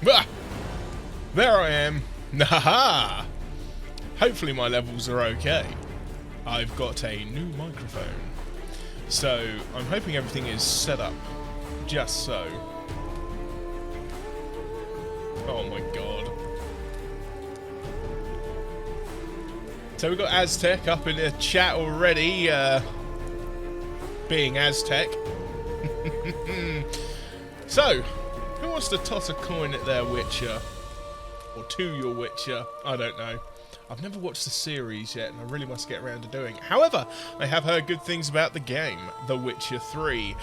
Ah, there I am. Haha! Hopefully my levels are okay. I've got a new microphone. So, I'm hoping everything is set up just so. Oh my god. So we've got Aztec up in the chat already, being Aztec. So, who wants to toss a coin at their Witcher? Or to your Witcher? I don't know. I've never watched the series yet, and I really must get around to doing it. However, I have heard good things about the game, The Witcher 3.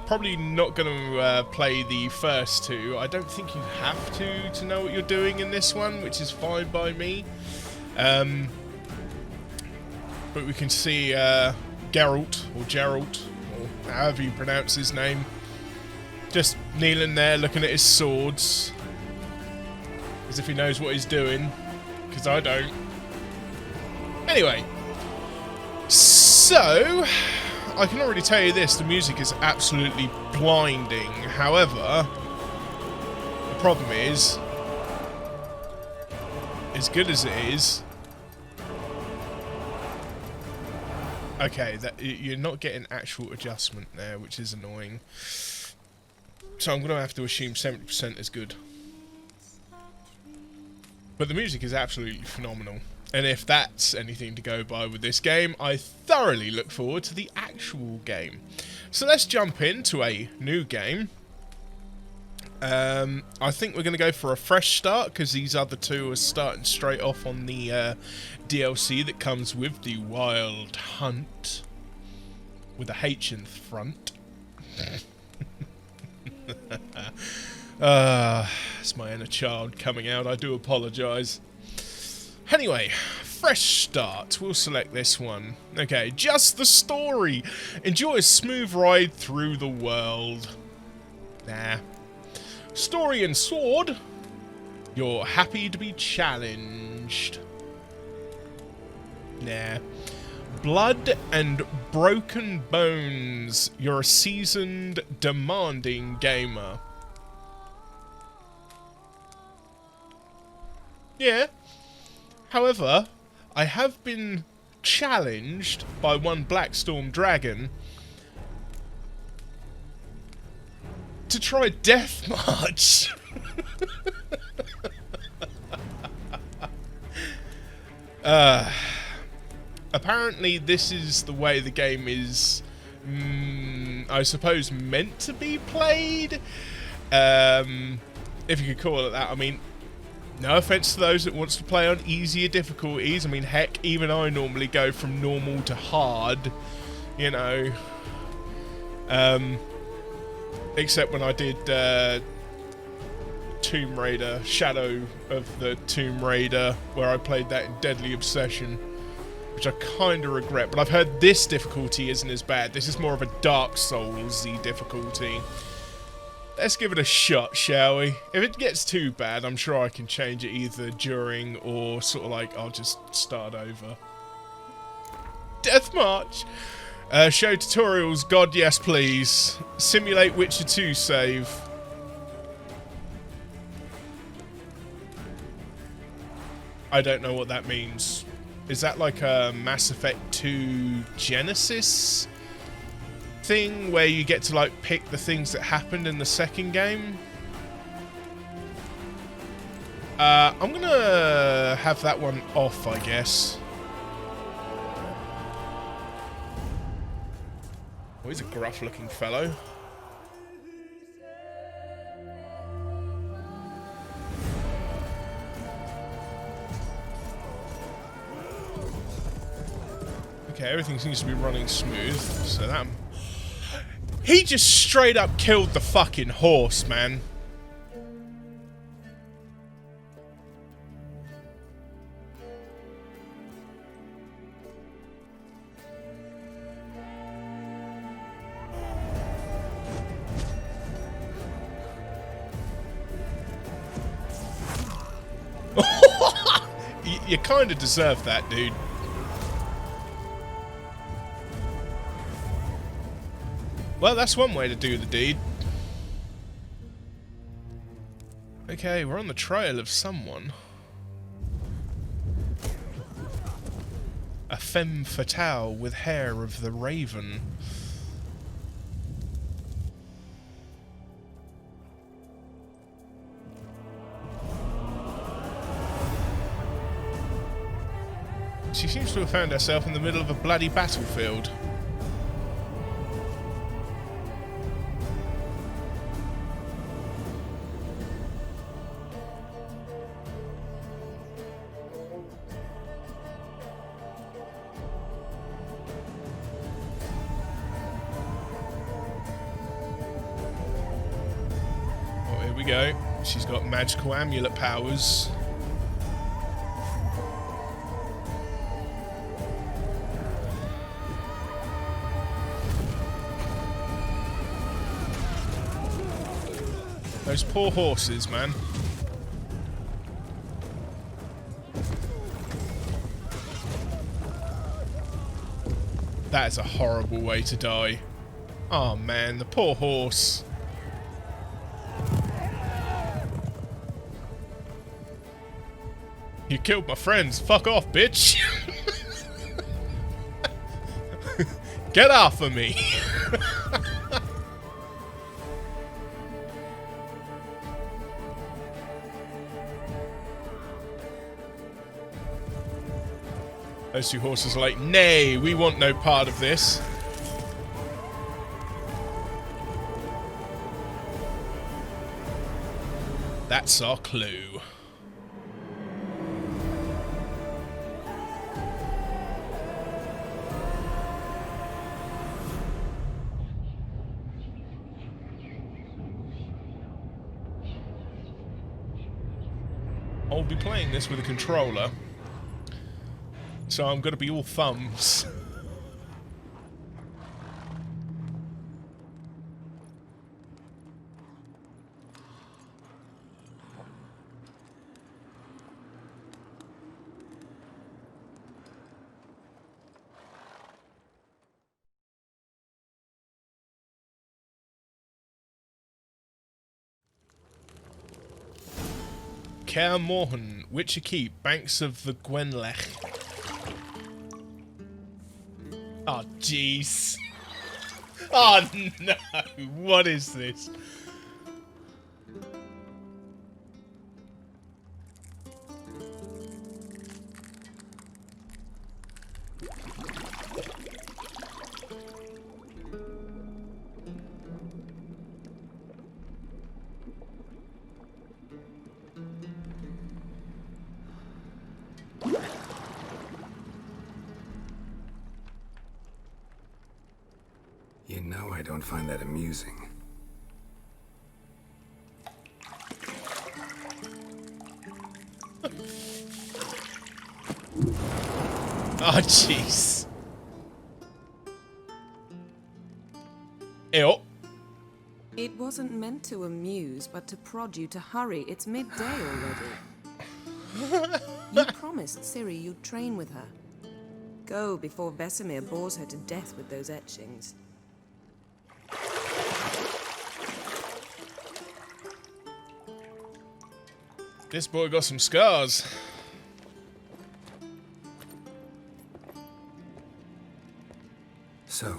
Probably not going to play the first two. I don't think you have to know what you're doing in this one, which is fine by me. But we can see Geralt, or however you pronounce his name, just kneeling there looking at his swords, as if he knows what he's doing. Because I don't. Anyway, so I can already tell you this, the music is absolutely blinding. However, the problem is, as good as it is, okay, that you're not getting actual adjustment there, which is annoying. So I'm going to have to assume 70% is good. But the music is absolutely phenomenal. And if that's anything to go by with this game, I thoroughly look forward to the actual game. So let's jump into a new game. I think we're going to go for a fresh start, because these other two are starting straight off on the DLC that comes with the Wild Hunt. With a H in front. It's my inner child coming out, I do apologise. Anyway, fresh start, we'll select this one. Okay, just the story. Enjoy a smooth ride through the world. Nah. Story and sword. You're happy to be challenged. Nah. Blood and broken bones. You're a seasoned, demanding gamer. Yeah. However, I have been challenged by one Blackstormdragon to try Deathmarch. Apparently this is the way the game is, I suppose, meant to be played. If you could call it that. I mean, no offense to those that wants to play on easier difficulties. I mean, heck, even I normally go from normal to hard, you know. Except when I did Tomb Raider, Shadow of the Tomb Raider, where I played that in Deadly Obsession, which I kind of regret. But I've heard this difficulty isn't as bad. This is more of a Dark Souls-y difficulty. Let's give it a shot, shall we? If it gets too bad, I'm sure I can change it either during or sort of like I'll just start over. Deathmarch! Show tutorials, God yes please. Simulate Witcher 2 save. I don't know what that means. Is that like a Mass Effect 2 Genesis thing where you get to like pick the things that happened in the second game? I'm gonna have that one off, I guess. Oh, he's a gruff looking fellow. Okay, everything seems to be running smooth, so that... He just straight up killed the fucking horse, man. You kind of deserve that, dude. Well, that's one way to do the deed. Okay, we're on the trail of someone. A femme fatale with hair of the raven. She seems to have found herself in the middle of a bloody battlefield. Oh, here we go. She's got magical amulet powers. Those poor horses, man. That is a horrible way to die. Oh man, the poor horse. You killed my friends. Fuck off, bitch. Get off of me. Those two horses are like, nay, we want no part of this. That's our clue. I'll be playing this with a controller. So I'm going to be all thumbs. Kaer Morhen, Witcher Keep, banks of the Gwenlech. Oh, jeez. Oh, no. What is this? You know I don't find that amusing. Oh, jeez. Ew. It wasn't meant to amuse, but to prod you to hurry. It's midday already. You promised Ciri you'd train with her. Go before Vesemir bores her to death with those etchings. This boy got some scars. So,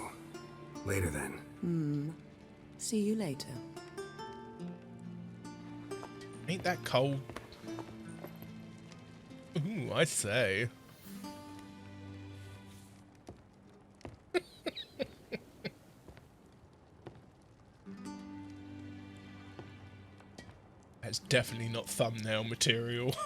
later then. See you later. Ain't that cold? Ooh, I say. That's definitely not thumbnail material.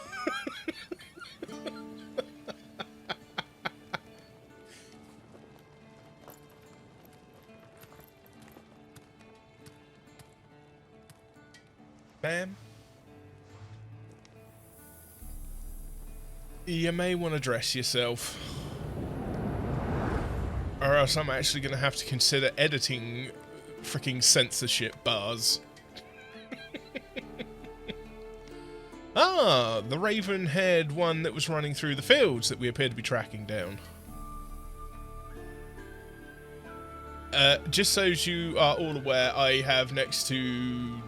Ma'am? You may want to dress yourself. Or else I'm actually going to have to consider editing freaking censorship bars. Ah, the raven-haired one that was running through the fields that we appear to be tracking down. Just so as you are all aware, I have next to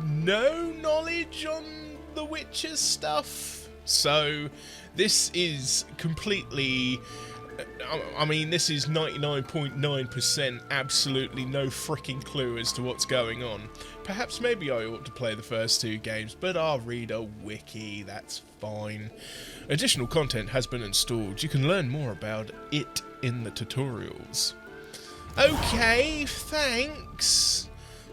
no knowledge on the Witcher stuff. So this is completely... I mean, this is 99.9% absolutely no freaking clue as to what's going on. Perhaps maybe I ought to play the first 2 games, but I'll read a wiki, that's fine. Additional content has been installed. You can learn more about it in the tutorials. Okay, thanks.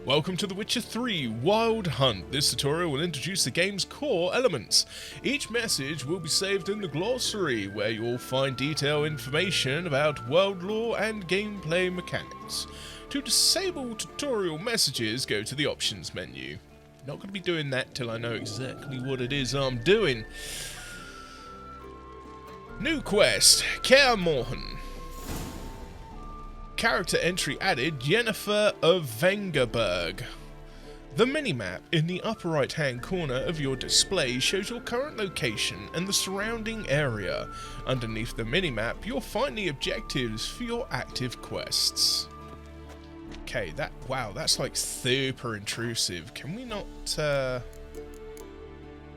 Welcome to The Witcher 3 Wild Hunt. This tutorial will introduce the game's core elements. Each message will be saved in the glossary, where you'll find detailed information about world lore and gameplay mechanics. To disable tutorial messages, go to the options menu. Not going to be doing that till I know exactly what it is I'm doing. New quest, Kaer Morhen. Character entry added, Yennefer of Vengerberg. The minimap in the upper right hand corner of your display shows your current location and the surrounding area. Underneath the minimap you'll find the objectives for your active quests. Okay, wow, that's like super intrusive. Can we not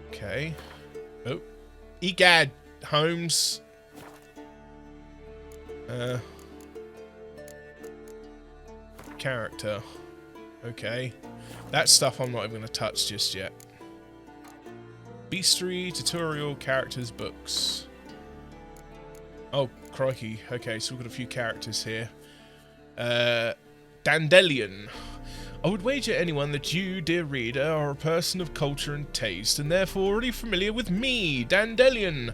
okay. Oh. Egad, Holmes. Character. Okay. That stuff I'm not even going to touch just yet. Bestiary, tutorial, characters, books. Oh, crikey. Okay, so we've got a few characters here. Dandelion. I would wager anyone that you, dear reader, are a person of culture and taste, and therefore already familiar with me, Dandelion,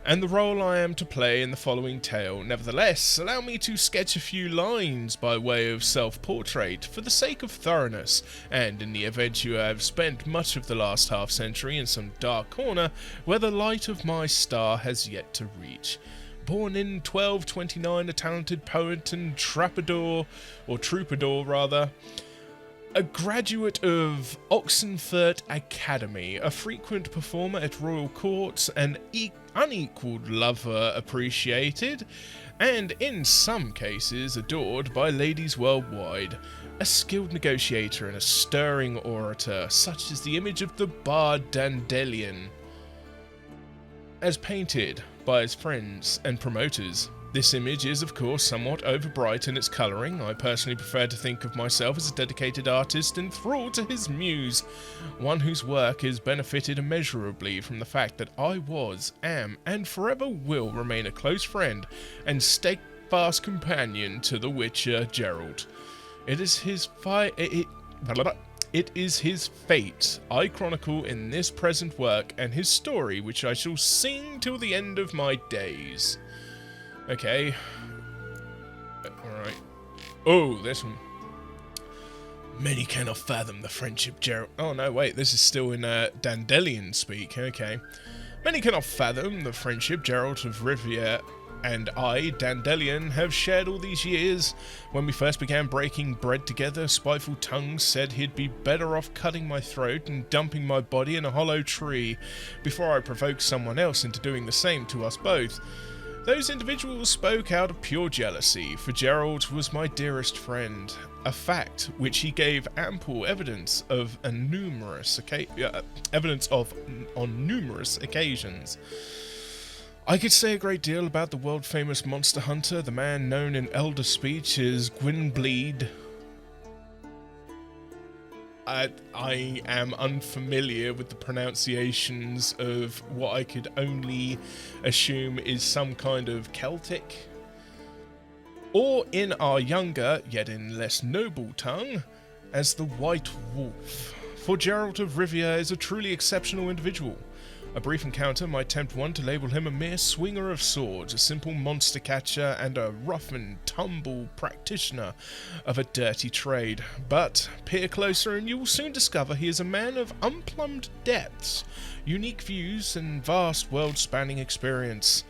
and the role I am to play in the following tale. Nevertheless, allow me to sketch a few lines by way of self-portrait, for the sake of thoroughness, and in the event you have spent much of the last half-century in some dark corner where the light of my star has yet to reach. Born in 1229, a talented poet and troubadour, a graduate of Oxenfurt Academy, a frequent performer at royal courts, an unequalled lover appreciated, and in some cases adored by ladies worldwide, a skilled negotiator and a stirring orator, such as the image of the bard Dandelion, as painted by his friends and promoters. This image is, of course, somewhat overbright in its colouring. I personally prefer to think of myself as a dedicated artist enthralled to his muse, one whose work has benefited immeasurably from the fact that I was, am, and forever will remain a close friend and steadfast companion to the Witcher Geralt. It is his fate I chronicle in this present work, and his story which I shall sing till the end of my days. Okay. Alright. Oh, this one. Many cannot fathom the friendship Geralt... Oh, no, wait. This is still in Dandelion speak. Okay. Many cannot fathom the friendship Geralt of Rivia and I, Dandelion, have shared all these years. When we first began breaking bread together, spiteful tongues said he'd be better off cutting my throat and dumping my body in a hollow tree before I provoked someone else into doing the same to us both. Those individuals spoke out of pure jealousy, for Geralt was my dearest friend, a fact which he gave ample evidence of on numerous occasions. I could say a great deal about the world-famous monster hunter, the man known in elder speech as Gwynbleed. I am unfamiliar with the pronunciations of what I could only assume is some kind of Celtic, or in our younger, yet in less noble tongue, as the White Wolf. For Geralt of Rivia is a truly exceptional individual. A brief encounter might tempt one to label him a mere swinger of swords, a simple monster catcher, and a rough-and-tumble practitioner of a dirty trade. But peer closer and you will soon discover he is a man of unplumbed depths, unique views, and vast world-spanning experience.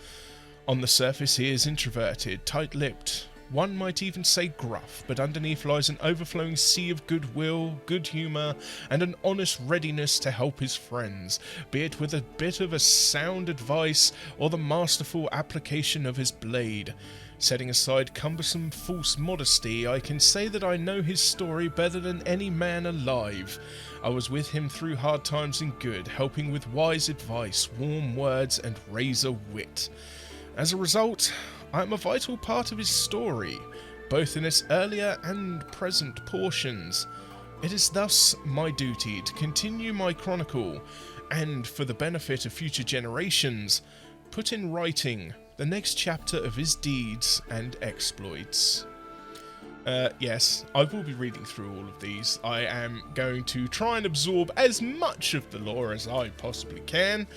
On the surface he is introverted, tight-lipped, one might even say gruff, but underneath lies an overflowing sea of goodwill, good humour, and an honest readiness to help his friends, be it with a bit of a sound advice or the masterful application of his blade. Setting aside cumbersome false modesty, I can say that I know his story better than any man alive. I was with him through hard times and good, helping with wise advice, warm words, and razor wit. As a result, I am a vital part of his story, both in its earlier and present portions. It is thus my duty to continue my chronicle, and for the benefit of future generations, put in writing the next chapter of his deeds and exploits. Yes, I will be reading through all of these. I am going to try and absorb as much of the lore as I possibly can,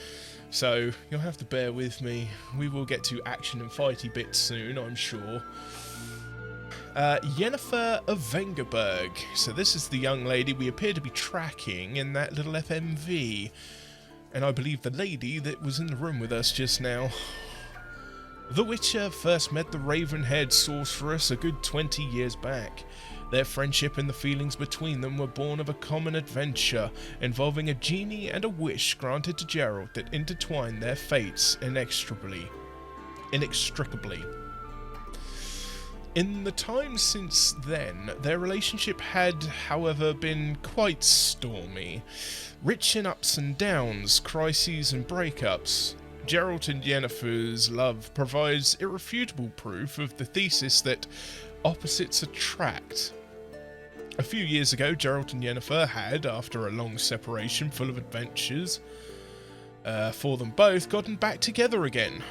so you'll have to bear with me. We will get to action and fighty bits soon, I'm sure. Yennefer of Vengerberg. So this is the young lady we appear to be tracking in that little FMV. And I believe the lady that was in the room with us just now. The Witcher first met the raven-haired sorceress a good 20 years back. Their friendship and the feelings between them were born of a common adventure involving a genie and a wish granted to Geralt that intertwined their fates inextricably. In the time since then, their relationship had, however, been quite stormy. Rich in ups and downs, crises and breakups, Geralt and Yennefer's love provides irrefutable proof of the thesis that opposites attract. A few years ago, Geralt and Yennefer had, after a long separation full of adventures for them both, gotten back together again.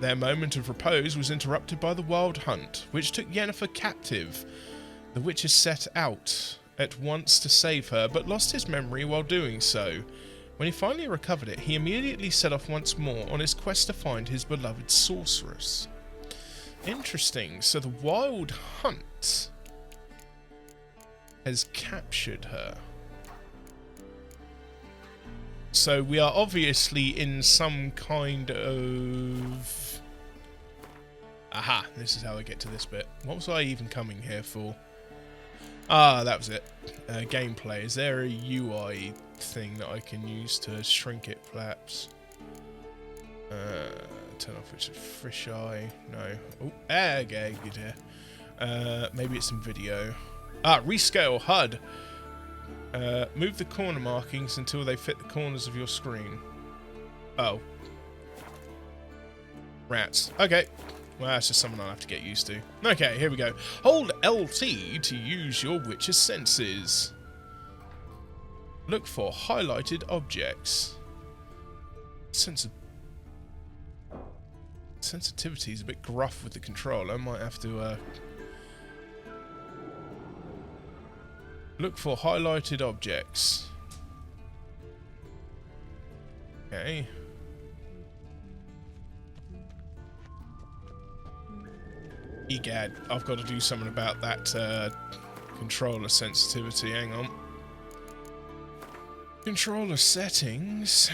Their moment of repose was interrupted by the wild hunt, which took Yennefer captive. The Witcher set out at once to save her, but lost his memory while doing so. When he finally recovered it, he immediately set off once more on his quest to find his beloved sorceress. Interesting, so the wild hunt has captured her. So we are obviously in some kind of... Aha, this is how I get to this bit. What was I even coming here for? Ah, that was it. Gameplay. Is there a UI thing that I can use to shrink it, perhaps? Turn off which fisheye. No. Oh, okay, good here. Maybe it's some video. Ah, rescale HUD. Move the corner markings until they fit the corners of your screen. Oh. Rats. Okay. Well, that's just something I'll have to get used to. Okay, here we go. Hold LT to use your Witcher's senses. Look for highlighted objects. Sensitivity is a bit gruff with the controller. I might have to... Look for highlighted objects. Okay. Egad, I've got to do something about that controller sensitivity. Hang on. Controller settings.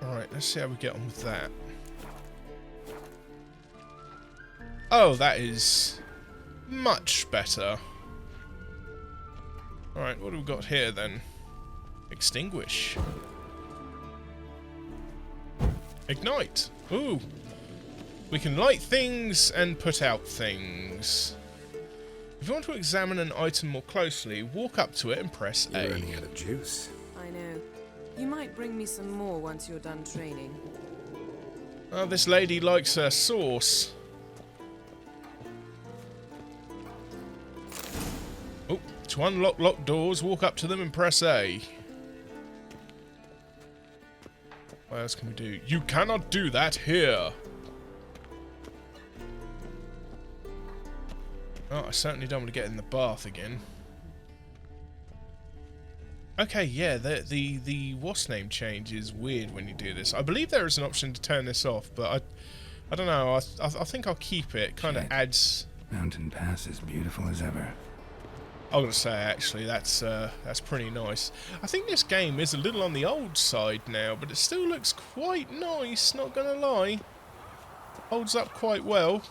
Alright, let's see how we get on with that. Oh, that is much better. Alright, what have we got here then? Extinguish. Ignite. Ooh. We can light things and put out things. If you want to examine an item more closely, walk up to it and press A. You're running out of juice. I know. You might bring me some more once you're done training. Oh, this lady likes her sauce. Oh, to unlock locked doors, walk up to them and press A. What else can we do? You cannot do that here. Oh, I certainly don't want to get in the bath again. Okay, yeah, the what's name change is weird when you do this. I believe there is an option to turn this off, but I don't know. I think I'll keep it. Kind of adds. Mountain Pass is beautiful as ever. I'm gonna say actually that's pretty nice. I think this game is a little on the old side now, but it still looks quite nice. Not gonna lie, holds up quite well.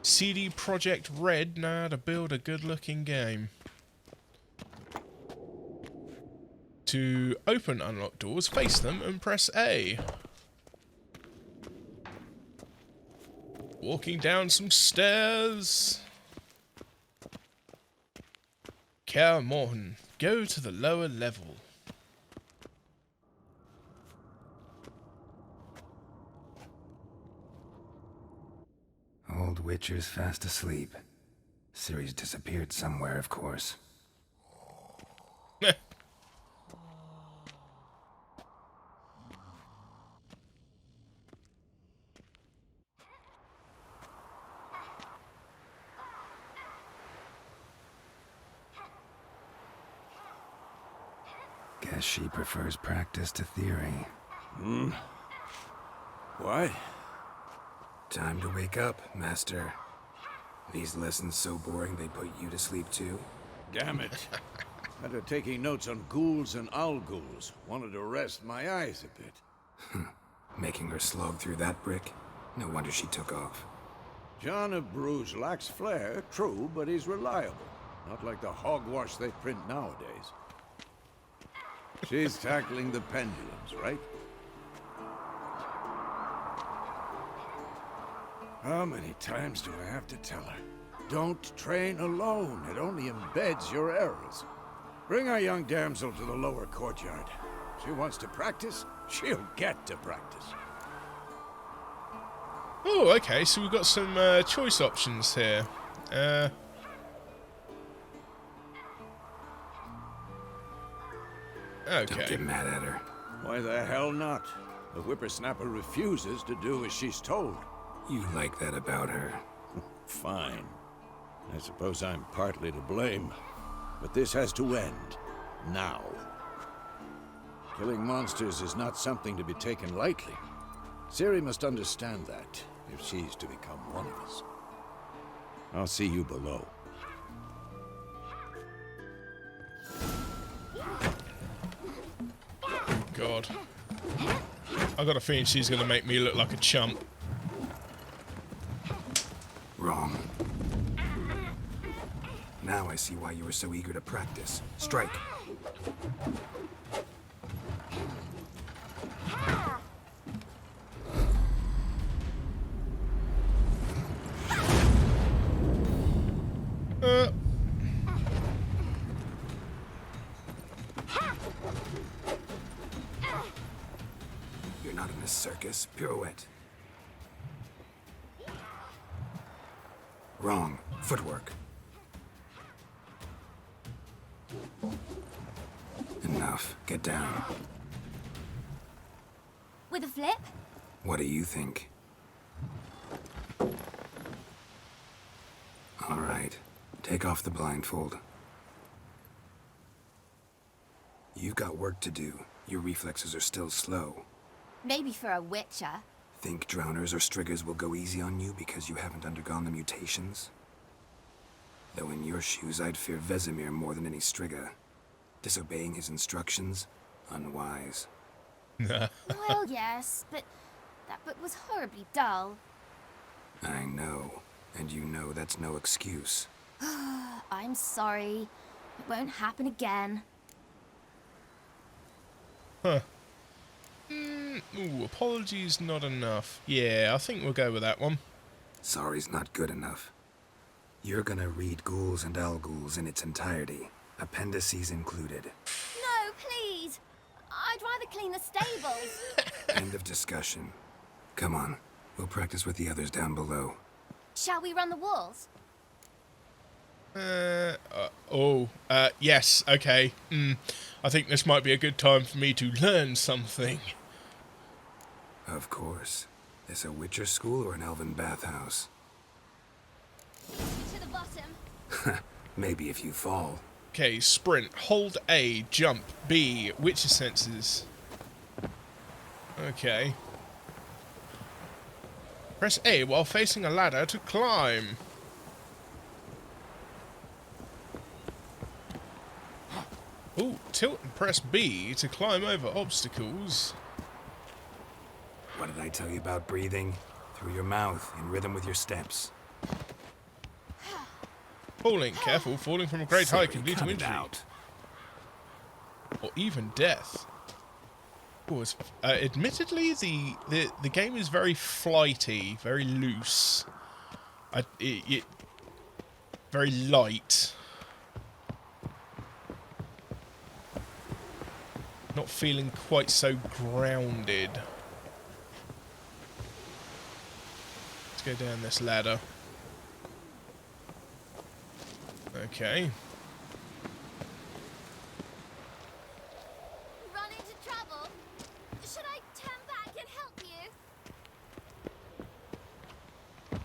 CD Projekt Red know how to build a good-looking game. To open unlocked doors, face them and press A. Walking down some stairs. Kaer Morhen, go to the lower level. Old Witcher's fast asleep. Ciri's disappeared somewhere, of course. Guess she prefers practice to theory. What? Time to wake up, Master. These lessons so boring they put you to sleep too? Damn it. After taking notes on ghouls and owl-ghouls, wanted to rest my eyes a bit. Making her slog through that brick? No wonder she took off. John of Bruges lacks flair, true, but he's reliable. Not like the hogwash they print nowadays. She's tackling the pendulums, right? How many times do I have to tell her? Don't train alone. It only embeds your errors. Bring our young damsel to the lower courtyard. She wants to practice, she'll get to practice. Oh, okay, so we've got some choice options here. Don't Okay. get mad at her. Why the hell not? The whippersnapper refuses to do as she's told. You like that about her. Fine. I suppose I'm partly to blame. But this has to end. Now. Killing monsters is not something to be taken lightly. Ciri must understand that, if she's to become one of us. I'll see you below. God. I got a feeling she's going to make me look like a chump. Wrong. Now I see why you were so eager to practice. Strike. You're not in a circus. Pirouette. Wrong. Footwork. Enough. Get down. With a flip? What do you think? All right. Take off the blindfold. You've got work to do. Your reflexes are still slow. Maybe for a witcher. Think drowners or striggers will go easy on you because you haven't undergone the mutations? Though in your shoes, I'd fear Vesemir more than any strigger. Disobeying his instructions? Unwise. Well, yes, but that book was horribly dull. I know. And you know that's no excuse. I'm sorry. It won't happen again. Huh. Ooh, apologies not enough. Yeah, I think we'll go with that one. Sorry's not good enough. You're gonna read Ghouls and Owl-Ghouls in its entirety. Appendices included. No, please! I'd rather clean the stables. End of discussion. Come on. We'll practice with the others down below. Shall we run the walls? Yes, okay. I think this might be a good time for me to learn something. Of course. Is a Witcher school or an elven bathhouse? To the bottom. Maybe if you fall. Okay, sprint, hold A, jump, B, Witcher senses. Okay. Press A while facing a ladder to climb. Ooh, tilt and press B to climb over obstacles. What did I tell you about breathing? Through your mouth, in rhythm with your steps. Falling, careful, falling from a great height can Ciri, lead to cut it injury. out. Or even death. Admittedly, the game is very flighty, very loose. Very light. Not feeling quite so grounded. Let's go down this ladder. Okay. Run into trouble? Should I turn back and help you?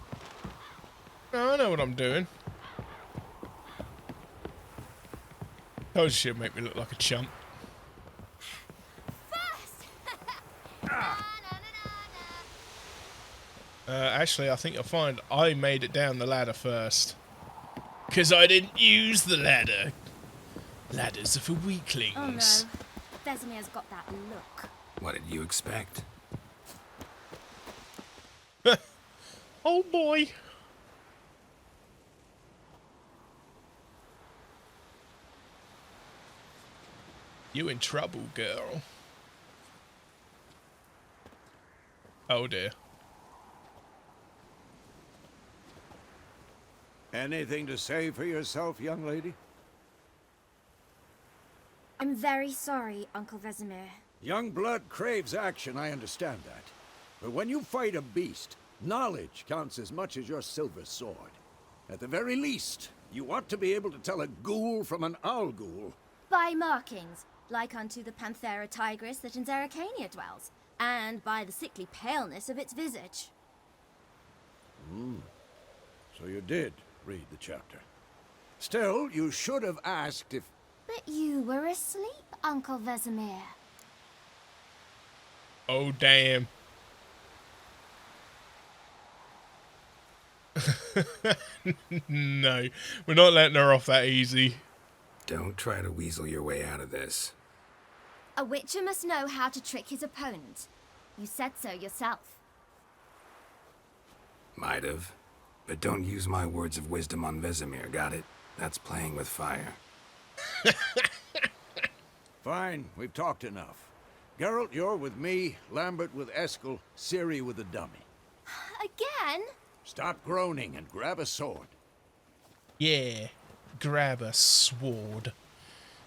No, I know what I'm doing. Told you she'd make me look like a chump. First! Na, na, na, na, na. Actually, I think you'll find I made it down the ladder first. Because I didn't use the ladder. Ladders are for weaklings. Oh no, Vesemir's got that look. What did you expect? Oh boy. You in trouble, girl. Oh dear. Anything to say for yourself, young lady? I'm very sorry, Uncle Vesemir. Young blood craves action, I understand that. But when you fight a beast, knowledge counts as much as your silver sword. At the very least, you ought to be able to tell a ghoul from an owl ghoul. By markings, like unto the Panthera tigris that in Zerrikania dwells, and by the sickly paleness of its visage. So you did read the chapter. Still, you should have asked if... But you were asleep, Uncle Vesemir. Oh damn. No, we're not letting her off that easy. Don't try to weasel your way out of this. A witcher must know how to trick his opponent. You said so yourself. Might have. But don't use my words of wisdom on Vesemir, got it? That's playing with fire. Fine, we've talked enough. Geralt, you're with me, Lambert with Eskel, Ciri with the dummy. Again? Stop groaning and grab a sword. Yeah, grab a sword.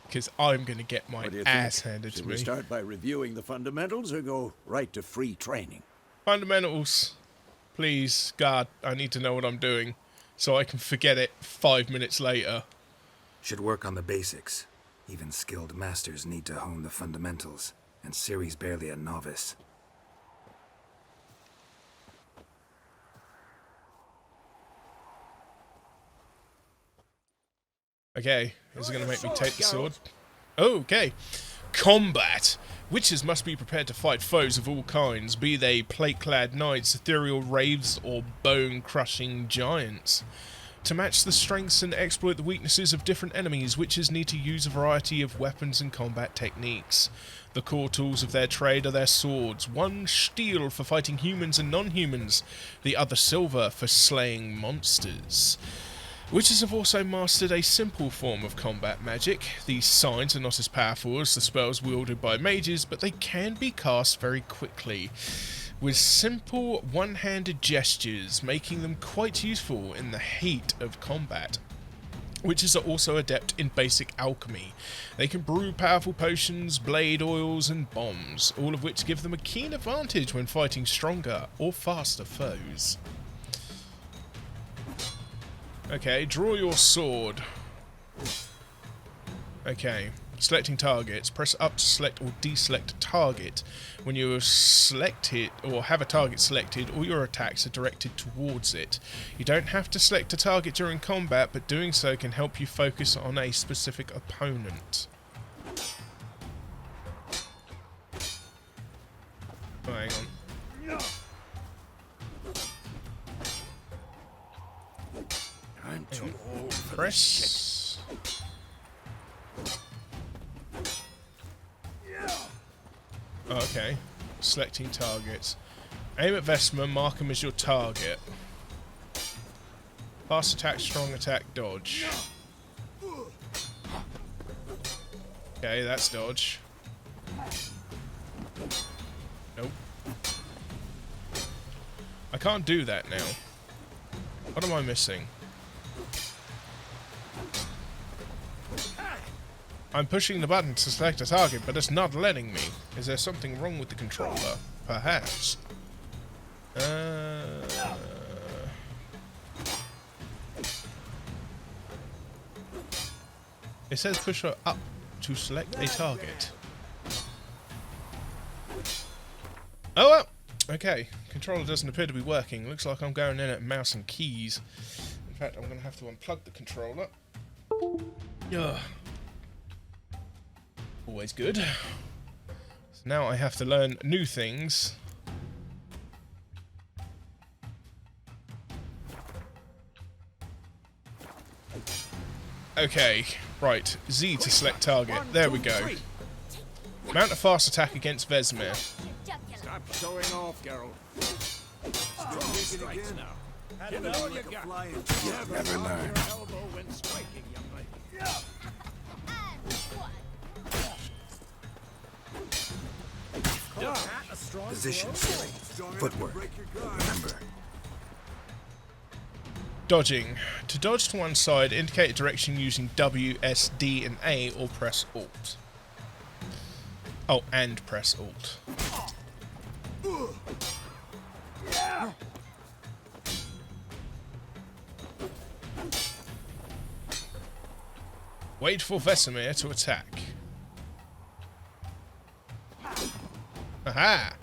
Because I'm going to get my What do you ass think? handed Should to we me. start by reviewing the fundamentals or go right to free training? Fundamentals. Please, God, I need to know what I'm doing. So I can forget it 5 minutes later. Should work on the basics. Even skilled masters need to hone the fundamentals, and Ciri's barely a novice. Okay, is it going to make me take the sword? Okay. Combat. Witches must be prepared to fight foes of all kinds, be they plate-clad knights, ethereal wraiths, or bone-crushing giants. To match the strengths and exploit the weaknesses of different enemies, witches need to use a variety of weapons and combat techniques. The core tools of their trade are their swords, one steel for fighting humans and non-humans, the other silver for slaying monsters. Witches have also mastered a simple form of combat magic. These signs are not as powerful as the spells wielded by mages, but they can be cast very quickly, with simple one-handed gestures, making them quite useful in the heat of combat. Witches are also adept in basic alchemy. They can brew powerful potions, blade oils, and bombs, all of which give them a keen advantage when fighting stronger or faster foes. Okay, draw your sword. Okay, selecting targets. Press up to select or deselect a target. When you select it or have a target selected, all your attacks are directed towards it. You don't have to select a target during combat, but doing so can help you focus on a specific opponent. Oh, hang on. I'm too old for Press. Okay. Selecting targets. Aim at Vesma, mark him as your target. Fast attack, strong attack, dodge. Okay, that's dodge. Nope. I can't do that now. What am I missing? I'm pushing the button to select a target, but it's not letting me. Is there something wrong with the controller? Perhaps. It says push her up to select a target. Oh well! Okay, controller doesn't appear to be working. Looks like I'm going in at mouse and keys. In fact, I'm going to have to unplug the controller. Ugh. Always good. So now I have to learn new things. Okay, right. Z to select target. There we go. Mount a fast attack against Vesemir. Stop showing off, Geralt. Strong strikes now. Give it all you got. Never learn. Elbow when striking, young lady. Position, Siri. Footwork. Remember. Dodging. To dodge to one side, indicate a direction using W, S, D, and A, or press Alt. Oh, and press Alt. Wait for Vesemir to attack. Aha!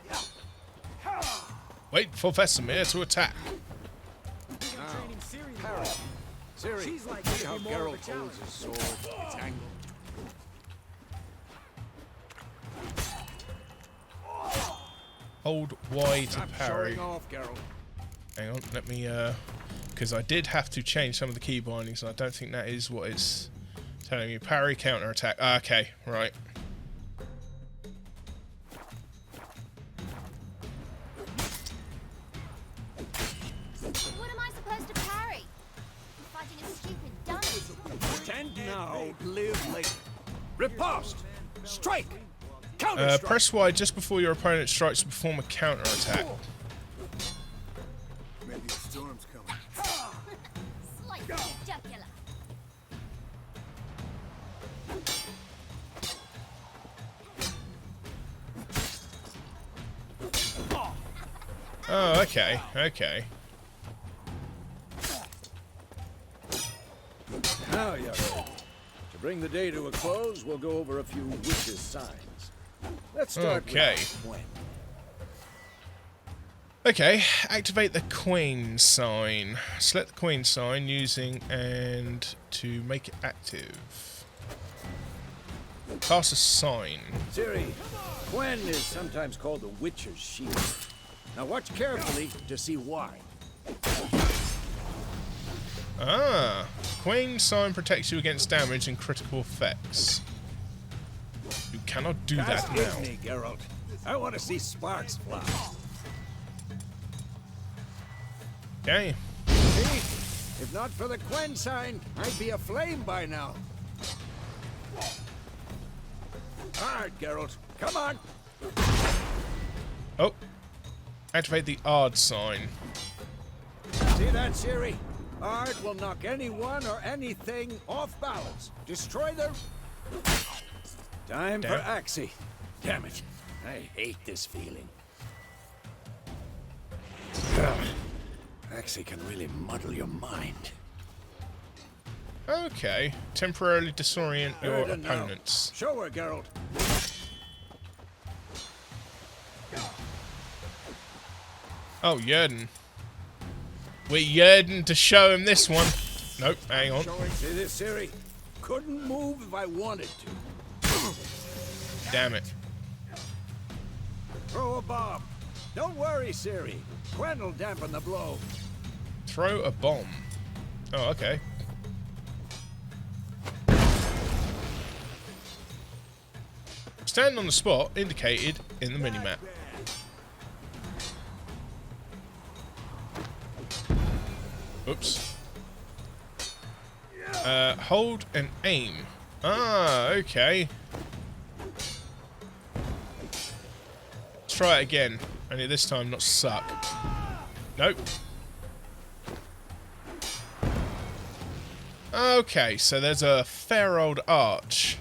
Wait for Vesemir to attack. Siri, see how Geralt holds his sword. It's angled. Hold Y to Stop parry. showing off, Geralt. Hang on, let me, because I did have to change some of the key bindings, and I don't think that is what it's telling me. Parry, counter attack. Ah, okay, right. What am I supposed to parry? I'm fighting a stupid dunce. Pretend now, live later. Riposte! Strike! Counter strike! Press Y just before your opponent strikes to perform a counter attack. Maybe a storm's coming. Slice the jugular. Oh, okay, okay. Now, young lady, to bring the day to a close, we'll go over a few witches' signs. Let's start Okay. with Gwen. Okay, activate the Queen sign. Select the Queen sign using and to make it active. Cast a sign. Siri, Gwen is sometimes called the Witcher's Shield. Now watch carefully to see why. Ah, Queen sign protects you against damage and critical effects. You cannot do that Give now. me, Geralt. I want to see sparks fly. Okay. See? If not for the Gwen sign, I'd be aflame by now. Hard, Geralt. Come on. Oh. Activate the Ard sign. See that, Siri? Art will knock anyone or anything off balance. Destroy their... Time for Damn. Axie. Damn it. I hate this feeling. Ugh. Axie can really muddle your mind. Okay. Temporarily disorient your Heard it now. opponents. Show her, Geralt. Oh, Yerden. We're Yerden to show him this one. Nope, hang on. See this, Siri? Couldn't move if I wanted to. Damn it. Throw a bomb. Don't worry, Siri. Gwen will dampen the blow. Throw a bomb. Oh, okay. Stand on the spot indicated in the minimap. Oops. Hold and aim. Ah, okay. Let's try it again. Only this time not suck. Nope. Okay, so there's a fair old arch.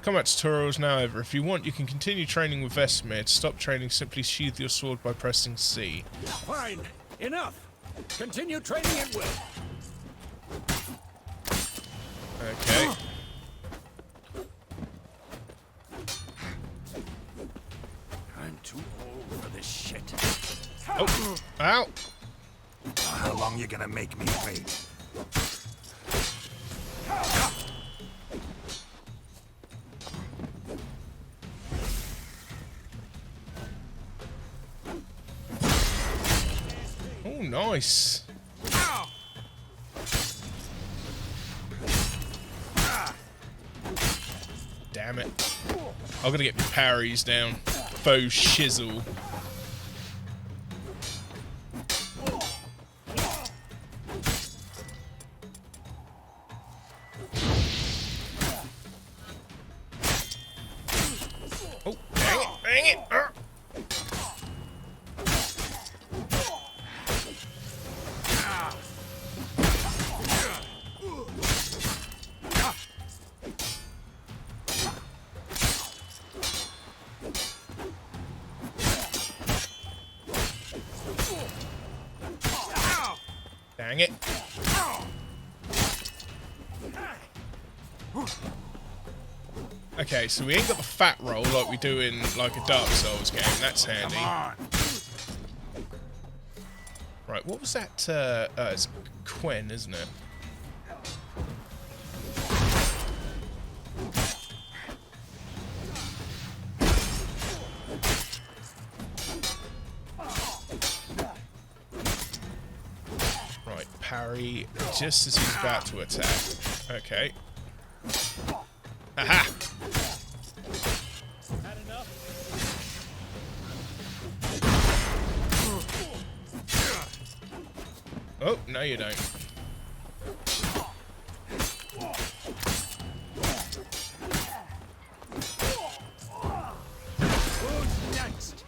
Combat tutorials now over. If you want, you can continue training with Vesemir. To stop training, simply sheath your sword by pressing C. Fine. Enough. Continue training at will. Okay. I'm too old for this shit. Oh. Ow. How long you gonna make me wait? Oh, nice. Damn it. I'm gonna get my parries down. Faux shizzle. Oh, dang it, dang it. Dang it. Okay, so we ain't got the fat roll like we do in like a Dark Souls game. That's handy. Right, what was that? It's Quen, isn't it? Right, parry just as he's about to attack. Okay. Aha! Oh, no you don't. Who's next?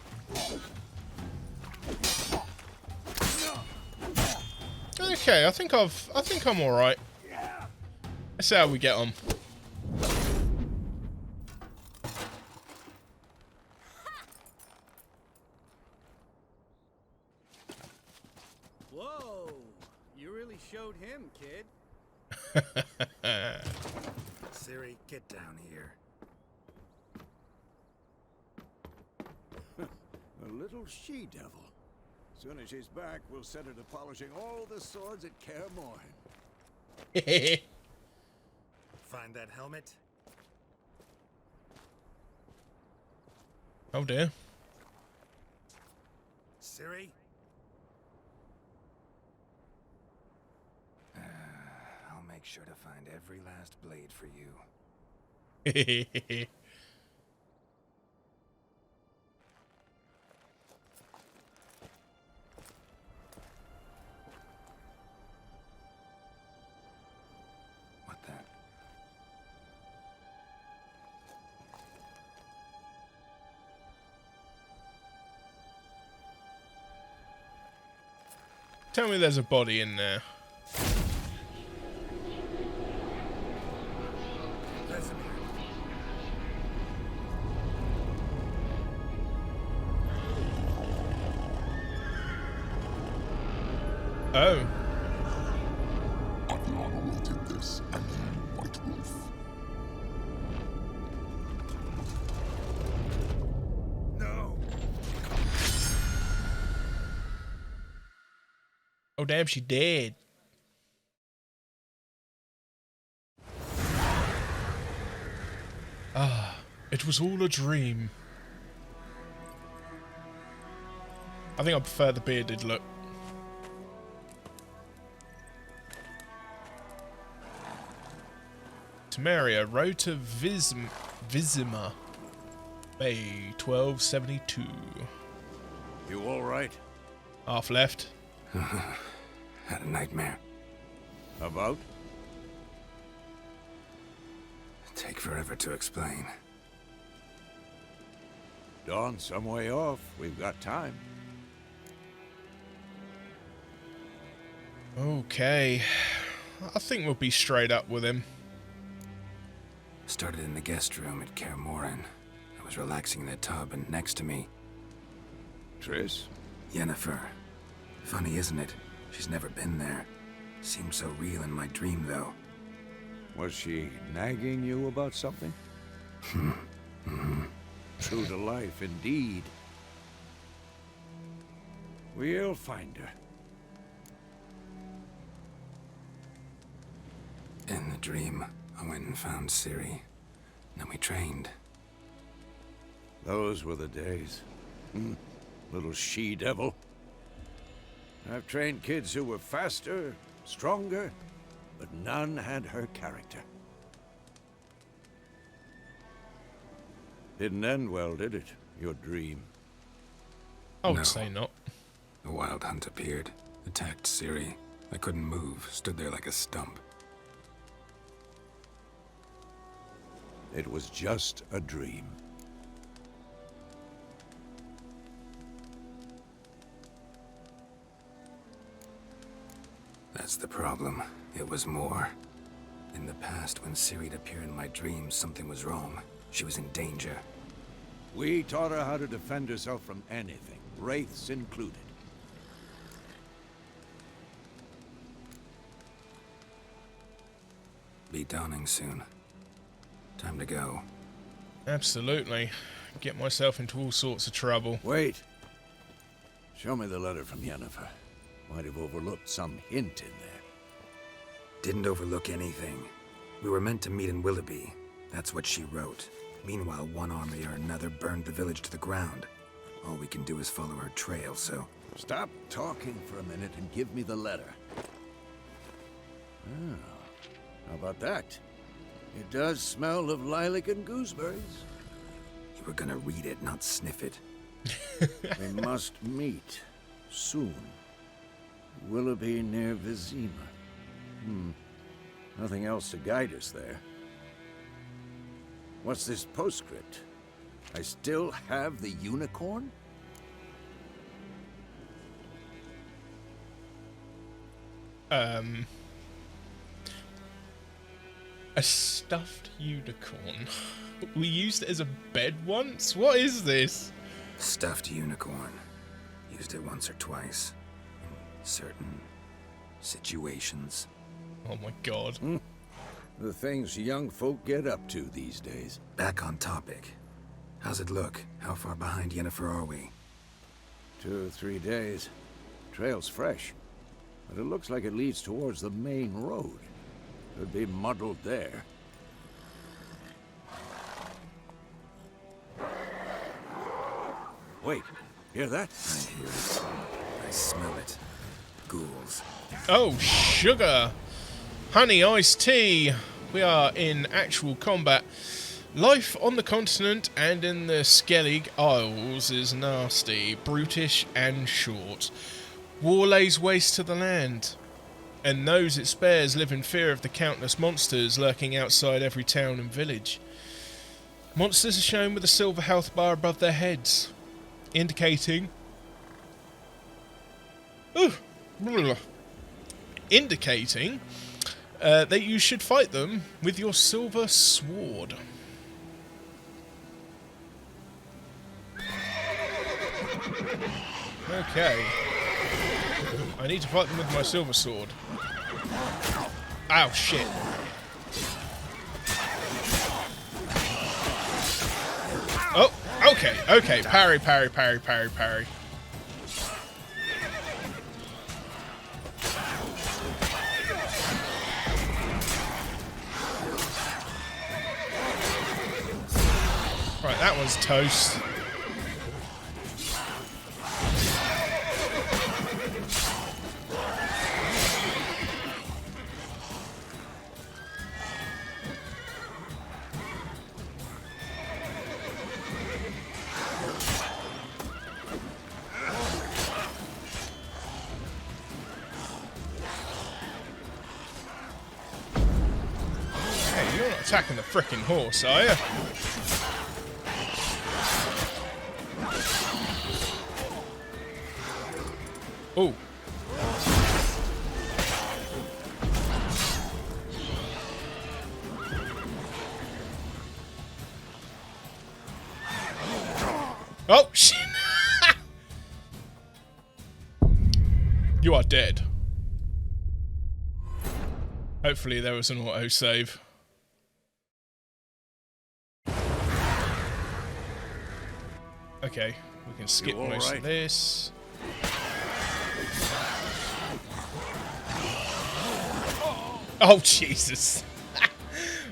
Okay, I think I'm all right. Let's see how we get on. Whoa! You really showed him, kid. Ciri, get down here. A little she-devil. Soon as she's back, we'll set her to polishing all the swords at Kaer Morhen. Find that helmet? Oh dear. Ciri? I'll make sure to find every last blade for you. What the? Tell me there's a body in there. Oh. Aviana wanted this, and you, White Wolf. No! Oh damn, she did. Ah, it was all a dream. I think I prefer the bearded look. Temeria, Road to Vizima, Bay 1272. You all right? Half left. Had a nightmare. About? take forever to explain. Dawn's some way off. We've got time. Okay. I think we'll be straight up with him. Started in the guest room at Kaer Morhen. I was relaxing in a tub, and next to me, Triss? Yennefer. Funny, isn't it? She's never been there. Seemed so real in my dream, though. Was she nagging you about something? True to life, indeed. We'll find her. In the dream, I went and found Ciri. Then we trained. Those were the days. Little she-devil. I've trained kids who were faster, stronger, but none had her character. Didn't end well, did it? Your dream. I would No. say not. A wild hunt appeared, attacked Ciri. I couldn't move, stood there like a stump. It was just a dream. That's the problem. It was more. In the past, when Ciri'd appear in my dreams, something was wrong. She was in danger. We taught her how to defend herself from anything, wraiths included. Be dawning soon. Time to go. Absolutely. Get myself into all sorts of trouble. Wait. Show me the letter from Yennefer. Might have overlooked some hint in there. Didn't overlook anything. We were meant to meet in Willoughby. That's what she wrote. Meanwhile, one army or another burned the village to the ground. All we can do is follow her trail, so... Stop talking for a minute and give me the letter. Ah, how about that? It does smell of lilac and gooseberries. You were gonna read it, not sniff it. We must meet soon. Willoughby near Vizima. Nothing else to guide us there. What's this postscript? I still have the unicorn? A stuffed unicorn. We used it as a bed once? What is this? Stuffed unicorn. Used it once or twice. In certain situations. Oh my god. The things young folk get up to these days. Back on topic. How's it look? How far behind Yennefer are we? 2 or 3 days. Trail's fresh, but it looks like it leads towards the main road. Could be muddled there. Wait, hear that? I hear it. I smell it. Ghouls. Oh, sugar! Honey iced tea! We are in actual combat. Life on the continent and in the Skellig Isles is nasty, brutish and short. War lays waste to the land, and those it spares live in fear of the countless monsters lurking outside every town and village. Monsters are shown with a silver health bar above their heads, indicating that you should fight them with your silver sword. Okay. I need to fight them with my silver sword. Ow, shit. Oh, okay, okay. Parry, parry, parry, parry, parry. Right, that one's toast. attacking the frickin' horse, are you? Oh. Oh, shit. You are dead. Hopefully there was an autosave. Okay, we can skip most of this. Oh, Jesus.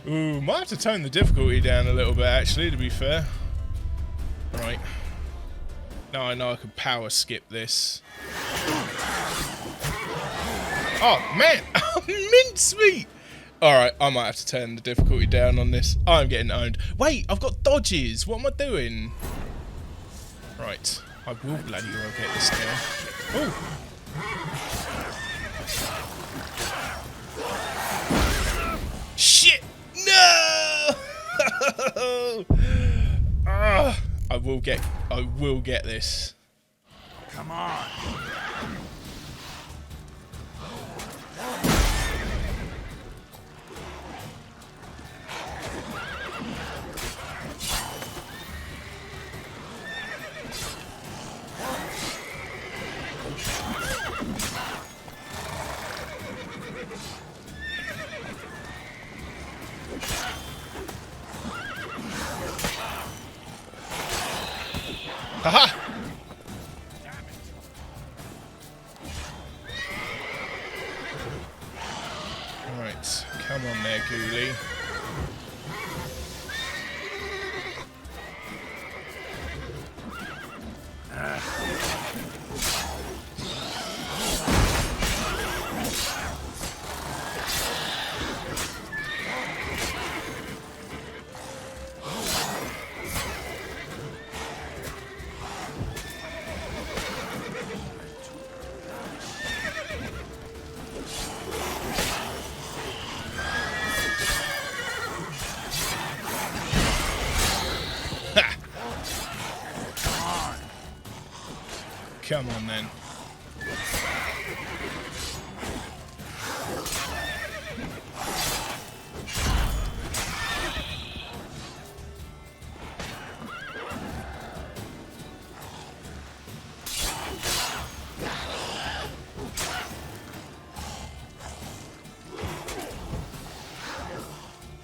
Ooh, might have to tone the difficulty down a little bit, actually, to be fair. Right. Now I know I can power skip this. Oh, man! Mincemeat! Alright, I might have to turn the difficulty down on this. I'm getting owned. Wait, I've got dodges! What am I doing? Right. I will bloody well get this down. Ooh! Shit! No! I will get this. Come on. Haha! Right, come on there, Ghoulie. Come on then.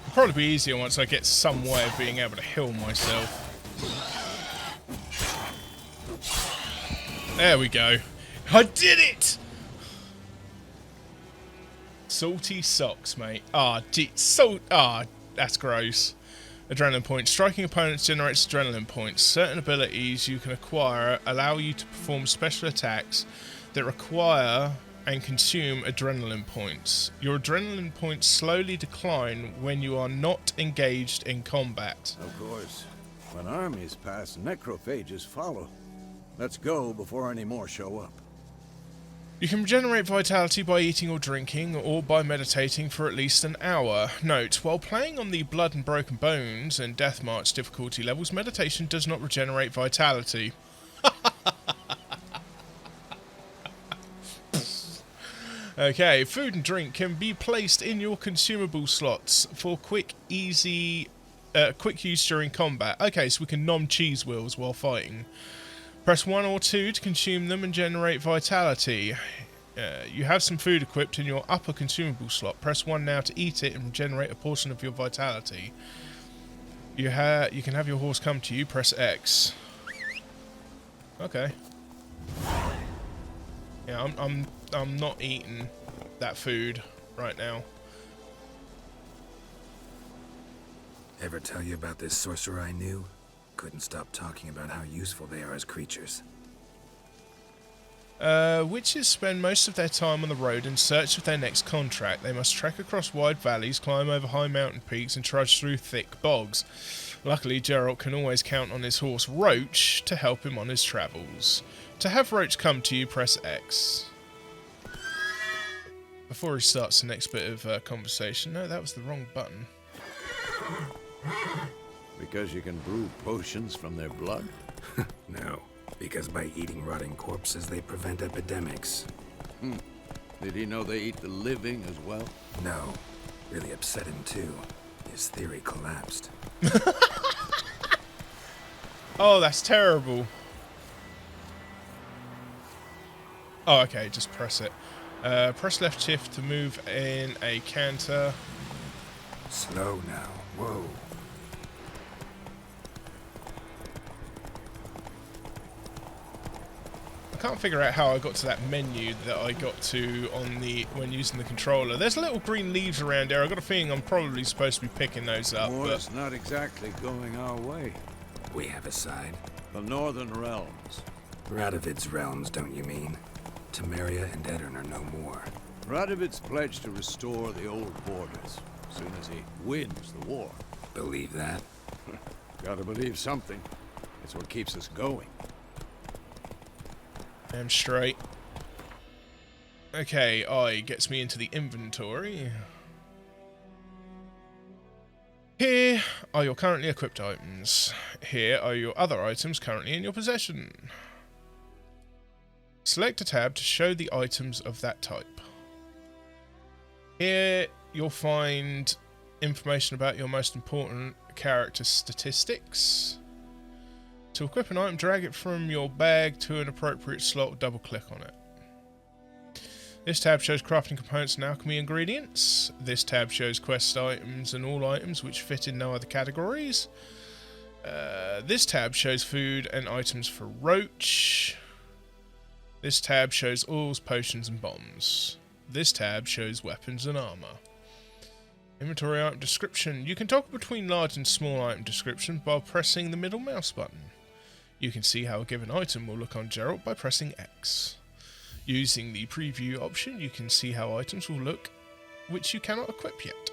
It'll probably be easier once I get some way of being able to heal myself. There we go. I did it! Salty socks, mate. That's gross. Adrenaline points. Striking opponents generates adrenaline points. Certain abilities you can acquire allow you to perform special attacks that require and consume adrenaline points. Your adrenaline points slowly decline when you are not engaged in combat. Of course. When armies pass, necrophages follow. Let's go before any more show up. You can regenerate vitality by eating or drinking, or by meditating for at least an hour. Note, while playing on the Blood and Broken Bones and Death March difficulty levels, meditation does not regenerate vitality. Okay, food and drink can be placed in your consumable slots for quick use during combat. Okay, so we can nom cheese wheels while fighting. Press 1 or 2 to consume them and generate vitality. You have some food equipped in your upper consumable slot. Press 1 now to eat it and regenerate a portion of your vitality. You can have your horse come to you. Press X. Okay. Yeah, I'm not eating that food right now. Ever tell you about this sorcerer I knew? Couldn't stop talking about how useful they are as creatures. Witches spend most of their time on the road in search of their next contract. They must trek across wide valleys, climb over high mountain peaks, and trudge through thick bogs. Luckily, Geralt can always count on his horse Roach to help him on his travels. To have Roach come to you, press X. Before he starts the next bit of conversation. No, that was the wrong button. Because you can brew potions from their blood? No, because by eating rotting corpses, they prevent epidemics. Did he know they eat the living as well? No, really upset him too. His theory collapsed. Oh, that's terrible. Oh, okay, just press it. Press left shift to move in a canter. Slow now. Whoa. I can't figure out how I got to that menu that I got to on when using the controller. There's little green leaves around there. I've got a feeling I'm probably supposed to be picking those up. War's not exactly going our way. We have a side. The Northern Realms. Radovid's realms, don't you mean? Temeria and Edirn are no more. Radovid's pledged to restore the old borders as soon as he wins the war. Believe that? Gotta believe something. It's what keeps us going. I'm straight. Okay, I gets me into the inventory. Here are your currently equipped items. Here are your other items currently in your possession. Select a tab to show the items of that type. Here you'll find information about your most important character statistics. To equip an item, drag it from your bag to an appropriate slot, double click on it. This tab shows crafting components and alchemy ingredients. This tab shows quest items and all items which fit in no other categories. This tab shows food and items for Roach. This tab shows oils, potions and bombs. This tab shows weapons and armor. Inventory item description. You can toggle between large and small item description by pressing the middle mouse button. You can see how a given item will look on Geralt by pressing X. Using the preview option, you can see how items will look which you cannot equip yet.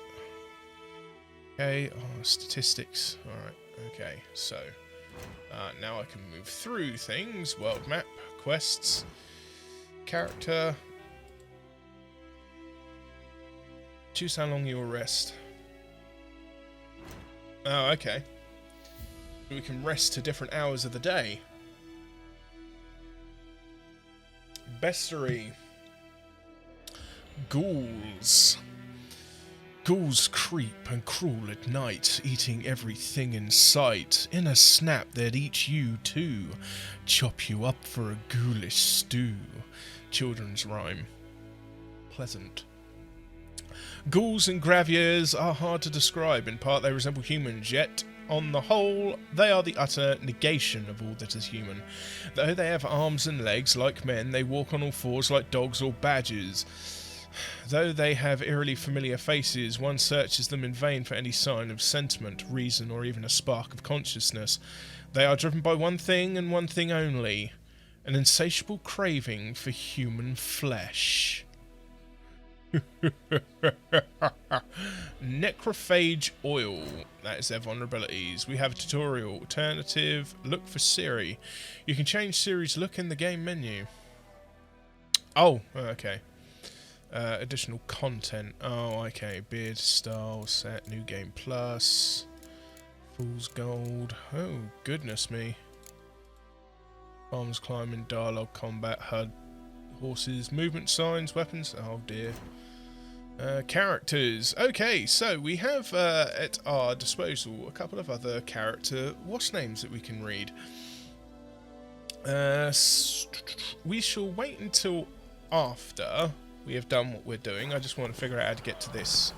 Okay, statistics. Alright, okay, so now I can move through things. World map, quests, character. Choose how long you will rest. Oh, okay. We can rest to different hours of the day. Bestiary. Ghouls. Ghouls creep and crawl at night, eating everything in sight. In a snap they'd eat you too, chop you up for a ghoulish stew. Children's rhyme. Pleasant. Ghouls and graviers are hard to describe. In part they resemble humans, yet on the whole they are the utter negation of all that is human. Though they have arms and legs like men, they walk on all fours like dogs or badgers. Though they have eerily familiar faces, one searches them in vain for any sign of sentiment, reason, or even a spark of consciousness. They are driven by one thing and one thing only, an insatiable craving for human flesh. Necrophage oil. That is their vulnerabilities. We have a tutorial. Alternative. Look for Ciri. You can change Ciri's look in the game menu. Oh, okay. Additional content. Oh, okay. Beard style set. New game plus. Fool's gold. Oh, goodness me. Bombs, climbing, dialogue, combat, HUD, horses, movement signs, weapons. Oh dear. Characters. Okay, so we have at our disposal a couple of other character what's names that we can read. We shall wait until after we have done what we're doing. I just want to figure out how to get to this.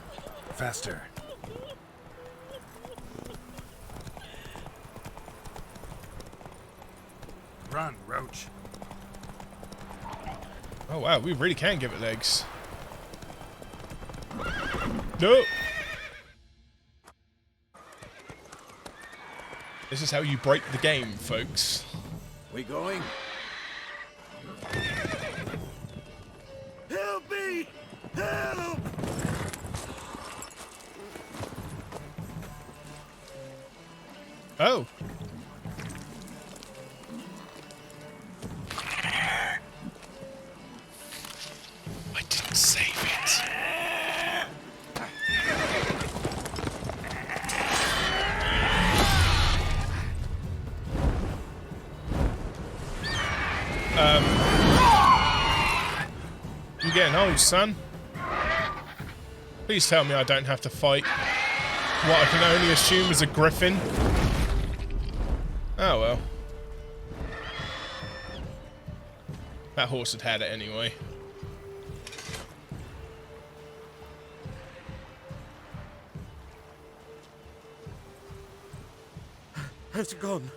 Faster. Run, Roach. Oh wow, we really can give it legs. No! This is how you break the game, folks. We going? Help me! Help! Oh. I didn't save it. you're getting old, son. Please tell me I don't have to fight what I can only assume is a griffin. Oh well. That horse had had it anyway. Has it gone?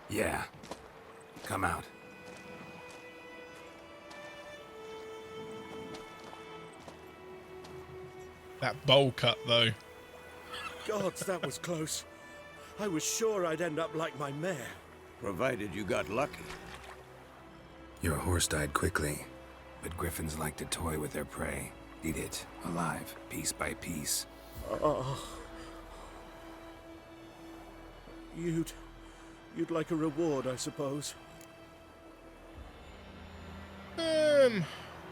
Yeah. Come out. That bowl cut, though. Gods, that was close. I was sure I'd end up like my mare. Provided you got lucky. Your horse died quickly, but griffins like to toy with their prey. Eat it, alive, piece by piece. Oh. You'd like a reward, I suppose.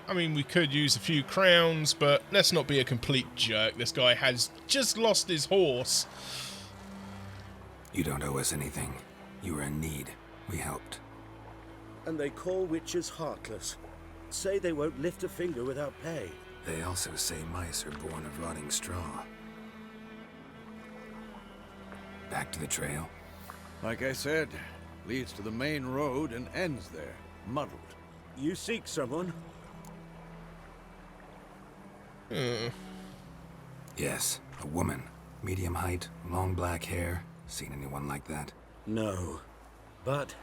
I mean, we could use a few crowns, but let's not be a complete jerk. This guy has just lost his horse. You don't owe us anything. You were in need. We helped. And they call witches heartless. Say they won't lift a finger without pay. They also say mice are born of rotting straw. Back to the trail? Like I said, leads to the main road and ends there, muddled. You seek someone? Yes, a woman. Medium height, long black hair. Seen anyone like that? No. But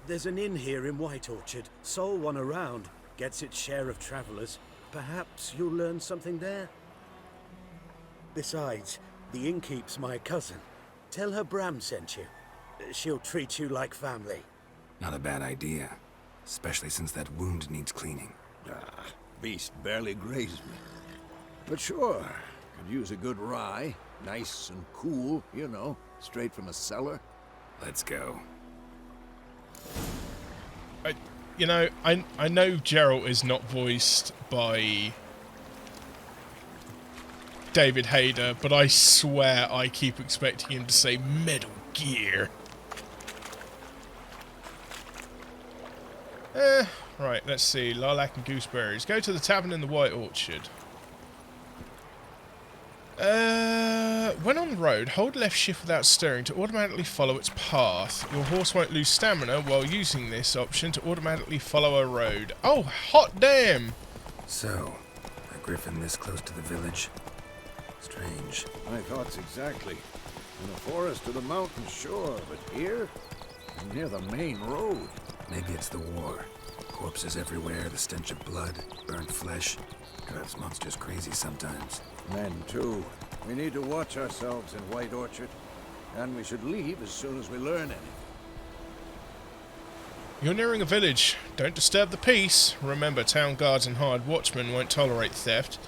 there's an inn here in White Orchard. Sole one around. Gets its share of travelers. Perhaps you'll learn something there? Besides, the innkeep's my cousin. Tell her Bram sent you. She'll treat you like family. Not a bad idea. Especially since that wound needs cleaning. Beast barely grazed me. But sure, could use a good rye. Nice and cool, you know, straight from a cellar. Let's go. I know Geralt is not voiced by David Hayter, but I swear I keep expecting him to say Metal Gear. Right, let's see. Lilac and gooseberries. Go to the tavern in the White Orchard. When on the road, hold left shift without stirring to automatically follow its path. Your horse won't lose stamina while using this option to automatically follow a road. Oh, hot damn! So, a griffin this close to the village? Strange. My thoughts exactly. In the forest or the mountain, sure, but here? Near the main road. Maybe it's the war. Corpses everywhere, the stench of blood, burnt flesh. Drives monsters crazy sometimes. Men, too. We need to watch ourselves in White Orchard. And we should leave as soon as we learn anything. You're nearing a village. Don't disturb the peace. Remember, town guards and hired watchmen won't tolerate theft.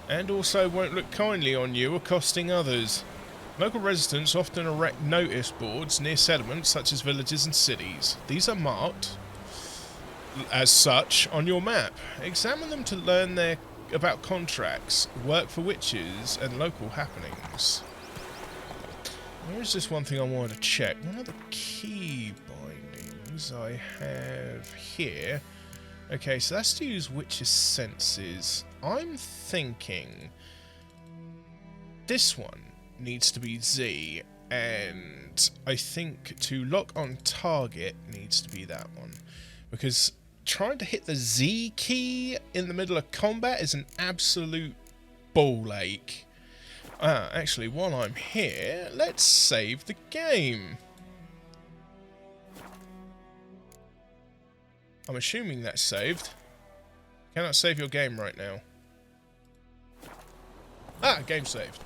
And also won't look kindly on you accosting others. Local residents often erect notice boards near settlements such as villages and cities. These are marked as such on your map. Examine them to learn about contracts, work for witches, and local happenings. There is just one thing I wanted to check. One of the key bindings I have here. Okay, so that's to use witches' senses. I'm thinking this one needs to be Z, and I think to lock on target needs to be that one. Because trying to hit the Z key in the middle of combat is an absolute ball ache. Actually, while I'm here, let's save the game. I'm assuming that's saved. Cannot save your game right now. Game saved.